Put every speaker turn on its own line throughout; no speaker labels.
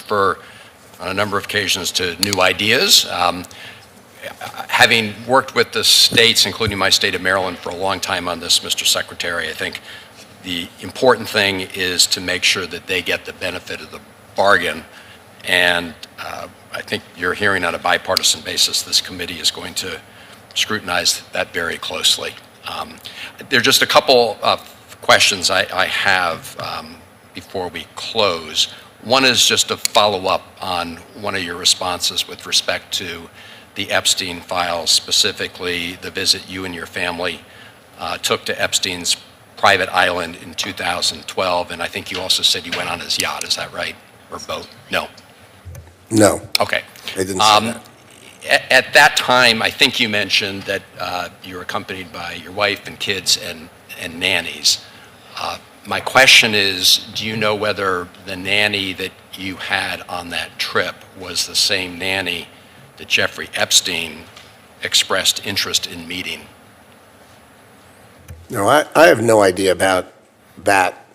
refer on a number of occasions to new ideas. Having worked with the states, including my state of Maryland, for a long time on this, Mr. Secretary, I think the important thing is to make sure that they get the benefit of the bargain. And I think you're hearing on a bipartisan basis, this committee is going to scrutinize that very closely. There are just a couple of questions I have before we close. One is just to follow up on one of your responses with respect to the Epstein files, specifically the visit you and your family took to Epstein's private island in 2012, and I think you also said you went on his yacht. Is that right? Or boat? No.
No.
Okay.
I didn't say that.
At that time, I think you mentioned that you were accompanied by your wife and kids and nannies. My question is, do you know whether the nanny that you had on that trip was the same nanny that Jeffrey Epstein expressed interest in meeting?
No, I have no idea about that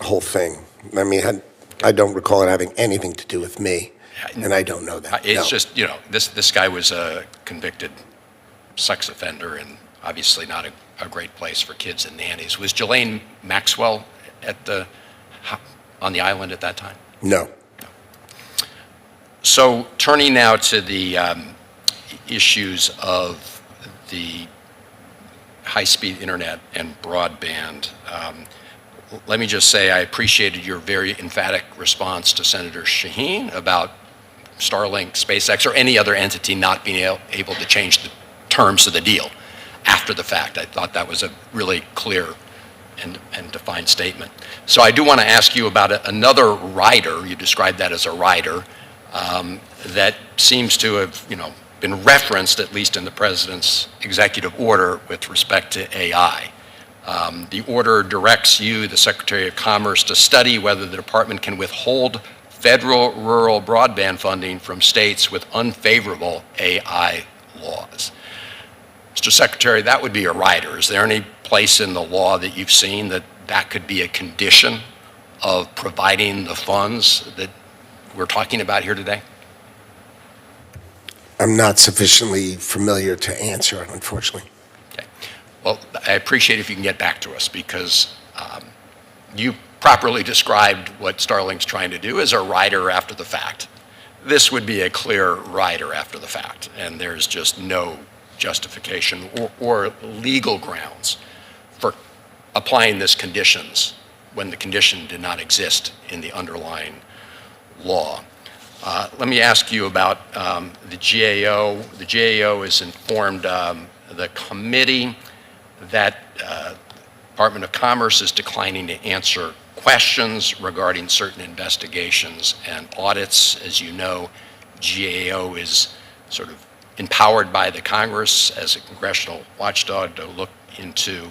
whole thing. I mean, I don't recall it having anything to do with me, and I don't know that.
It's just, you know, this guy was a convicted sex offender, and obviously not a great place for kids and nannies. Was Ghislaine Maxwell on the island at that time?
No.
So turning now to the issues of the high-speed internet and broadband, let me just say I appreciated your very emphatic response to Senator Shaheen about Starlink, SpaceX, or any other entity not being able to change the terms of the deal after the fact. I thought that was a really clear and defined statement. So I do want to ask you about another rider. You described that as a rider that seems to have, been referenced, at least in the president's executive order, with respect to AI. The order directs you, the Secretary of Commerce, to study whether the department can withhold federal rural broadband funding from states with unfavorable AI laws. Mr. Secretary, that would be a rider. Is there any place in the law that you've seen that could be a condition of providing the funds that we're talking about here today?
I'm not sufficiently familiar to answer, unfortunately.
Okay. Well, I appreciate if you can get back to us, because you properly described what Starlink's trying to do as a rider after the fact. This would be a clear rider after the fact, and there's just no justification or legal grounds for applying this conditions when the condition did not exist in the underlying law. Let me ask you about the GAO. The GAO has informed the committee that Department of Commerce is declining to answer questions regarding certain investigations and audits. As you know, GAO is sort of empowered by the Congress as a congressional watchdog to look into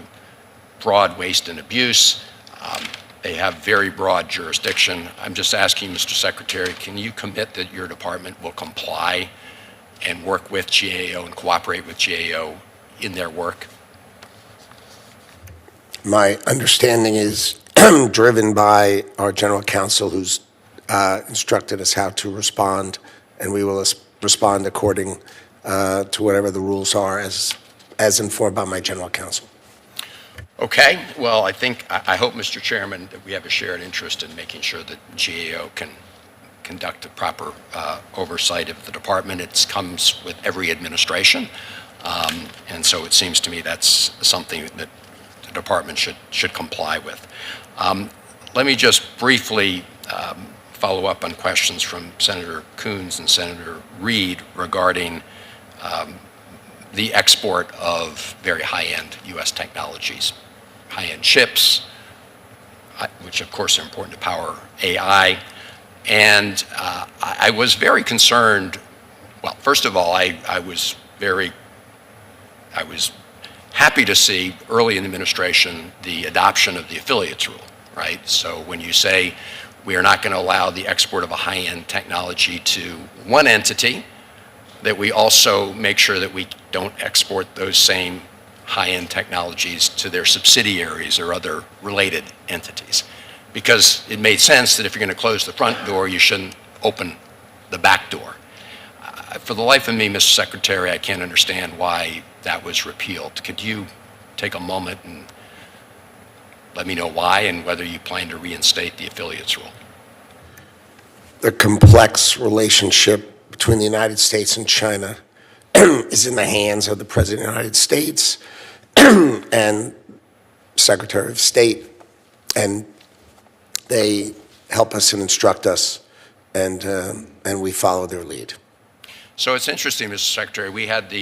fraud, waste, and abuse. They have very broad jurisdiction. I'm just asking, Mr. Secretary, can you commit that your department will comply and work with GAO and cooperate with GAO in their work?
My understanding is driven by our general counsel, who's instructed us how to respond, and we will respond according to whatever the rules are as informed by my general counsel.
Okay, well, I hope, Mr. Chairman, that we have a shared interest in making sure that GAO can conduct a proper oversight of the department. It comes with every administration, and so it seems to me that's something that the department should comply with. Let me just briefly follow up on questions from Senator Coons and Senator Reed regarding the export of very high-end U.S. technologies, high-end chips, which of course are important to power AI. And I was very concerned. Well, first of all, I was happy to see early in the administration the adoption of the affiliates rule, right? So when you say we are not going to allow the export of a high-end technology to one entity, that we also make sure that we don't export those same high-end technologies to their subsidiaries or other related entities. because it made sense that if you're going to close the front door, you shouldn't open the back door. For the life of me, Mr. Secretary, I can't understand why that was repealed. Could you take a moment and let me know why and whether you plan to reinstate the affiliates rule?
The complex relationship between the United States and China is in the hands of the President of the United States and Secretary of State, and they help us and instruct us, and we follow their lead.
So it's interesting, Mr. Secretary, we had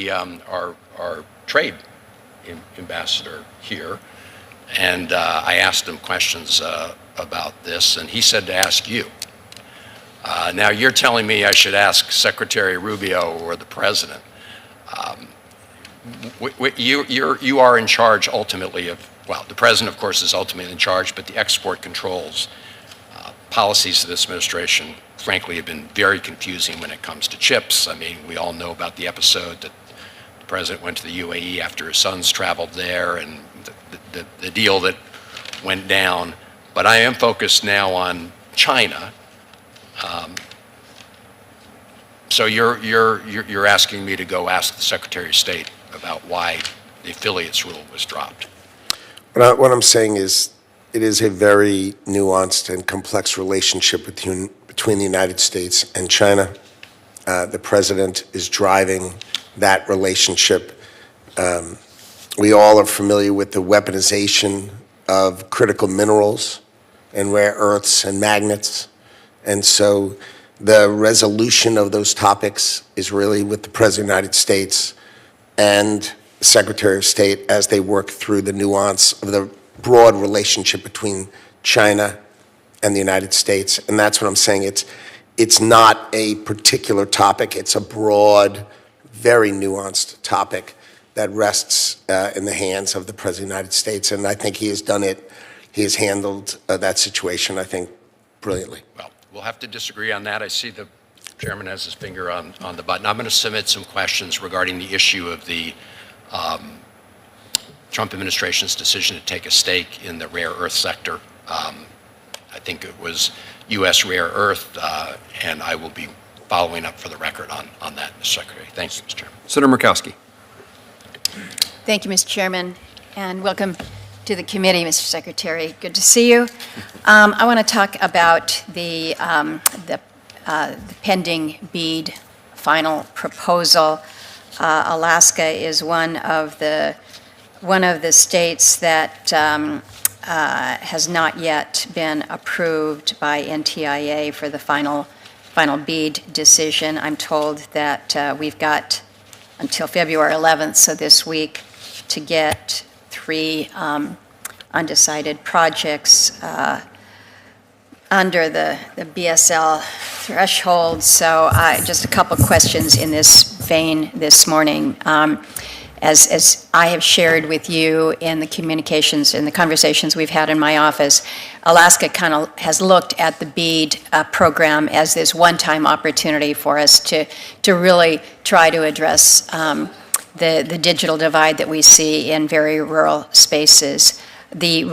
our trade ambassador here, and I asked him questions about this, and he said to ask you. Now you're telling me I should ask Secretary Rubio or the President. You are in charge ultimately of, well, the President, of course, is ultimately in charge, but the export controls policies of this administration, frankly, have been very confusing when it comes to chips. I mean, we all know about the episode that the President went to the UAE after his sons traveled there and the deal that went down. But I am focused now on China. So you're asking me to go ask the Secretary of State about why the affiliates rule was dropped.
What I'm saying is it is a very nuanced and complex relationship between the United States and China. The President is driving that relationship. We all are familiar with the weaponization of critical minerals and rare earths and magnets. And so the resolution of those topics is really with the President of the United States and the Secretary of State as they work through the nuance of the broad relationship between China and the United States. And that's what I'm saying. It's not a particular topic. It's a broad, very nuanced topic that rests in the hands of the President of the United States. And I think he has done it. He has handled that situation, I think, brilliantly.
Well, we'll have to disagree on that. I see the chairman has his finger on the button. I'm going to submit some questions regarding the issue of the Trump administration's decision to take a stake in the rare earth sector. I think it was U.S. rare earth, and I will be following up for the record on that, Mr. Secretary. Thank you, Mr. Chairman.
Senator Murkowski.
Thank you, Mr. Chairman, and welcome to the committee, Mr. Secretary. Good to see you. I want to talk about the pending BEAD final proposal. Alaska is one of the states that has not yet been approved by NTIA for the final BEAD decision. I'm told that we've got until February 11th, so this week, to get 3 undecided projects under the BSL threshold. So just a couple questions in this vein this morning. As I have shared with you in the communications and the conversations we've had in my office, Alaska kind of has looked at the BEAD program as this one-time opportunity for us to really try to address the digital divide that we see in very rural spaces. The